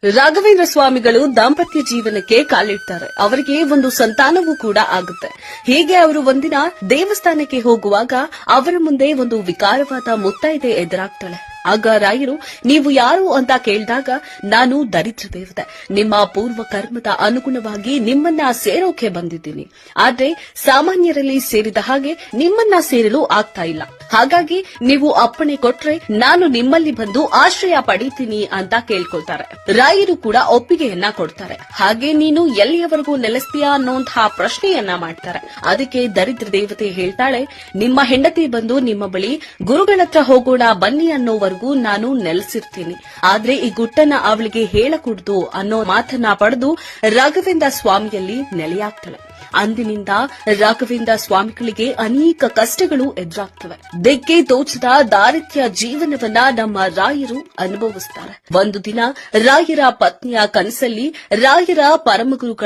ರಾಘವೇಂದ್ರ ಸ್ವಾಮಿಗಳು ದಾಂಪತ್ಯ ಜೀವನಕ್ಕೆ ಕಾಲಿಡ್ತಾರೆ. ಅವರಿಗೆ ಒಂದು ಸಂತಾನವೂ ಕೂಡ ಆಗುತ್ತೆ. ಹೀಗೆ ಅವರು ಒಂದಿನ ದೇವಸ್ಥಾನಕ್ಕೆ ಹೋಗುವಾಗ ಅವರ ಮುಂದೆ ಒಂದು ವಿಕಾರವಾದ ಮುತ್ತೈದೆ ಎದುರಾಗ್ತಾಳೆ. ಆಗ ರಾಯರು, ನೀವು ಯಾರು ಅಂತ ಕೇಳಿದಾಗ, ನಾನು ದರಿದ್ರ ದೇವತೆ, ನಿಮ್ಮ ಪೂರ್ವ ಕರ್ಮದ ಅನುಗುಣವಾಗಿ ನಿಮ್ಮನ್ನ ಸೇರೋಕೆ ಬಂದಿದ್ದೀನಿ. ಆದ್ರೆ ಸಾಮಾನ್ಯರಲ್ಲಿ ಸೇರಿದ ಹಾಗೆ ನಿಮ್ಮನ್ನ ಸೇರಲು ಆಗ್ತಾ ಇಲ್ಲ. ಹಾಗಾಗಿ ನೀವು ಅಪ್ಪಣೆ ಕೊಟ್ರೆ ನಾನು ನಿಮ್ಮಲ್ಲಿ ಬಂದು ಆಶ್ರಯ ಪಡೀತೀನಿ ಅಂತ ಕೇಳ್ಕೊಳ್ತಾರೆ. ರಾಯರು ಕೂಡ ಒಪ್ಪಿಗೆಯನ್ನ ಕೊಡ್ತಾರೆ. ಹಾಗೆ ನೀನು ಎಲ್ಲಿಯವರೆಗೂ ನೆಲೆಸ್ತೀಯಾ ಅನ್ನೋಂತಹ ಪ್ರಶ್ನೆಯನ್ನ ಮಾಡ್ತಾರೆ. ಅದಕ್ಕೆ ದರಿದ್ರ ದೇವತೆ ಹೇಳ್ತಾಳೆ, ನಿಮ್ಮ ಹೆಂಡತಿ ಬಂದು ನಿಮ್ಮ ಬಳಿ ಗುರುಗಳತ್ರ ಹೋಗೋಣ ಬನ್ನಿ ಅನ್ನೋವರೆಗೂ ನಾನು ನೆಲೆಸಿರ್ತೀನಿ. ಆದ್ರೆ ಈ ಗುಟ್ಟನ್ನ ಅವಳಿಗೆ ಹೇಳಕೂಡದು ಅನ್ನೋ ಮಾತನ್ನ ಪಡೆದು ರಾಘವೇಂದ್ರ ಸ್ವಾಮಿಯಲ್ಲಿ ನೆಲೆಯಾಗ್ತಾಳೆ. ಅಂದಿನಿಂದ ರಾಘವೇಂದ್ರ ಸ್ವಾಮಿಗಳಿಗೆ ಅನೇಕ ಕಷ್ಟಗಳು ಎದುರಾಗ್ತವೆ. ದಿಕ್ಕೆ ತೋಚದ ದಾರಿದ್ರ್ಯ ಜೀವನವನ್ನ ನಮ್ಮ ರಾಯರು ಅನುಭವಿಸುತ್ತಾರೆ. ಒಂದು ದಿನ ರಾಯರ ಪತ್ನಿಯ ಕನಸಲ್ಲಿ ರಾಯರ ಪರಮಗುರುಗಳ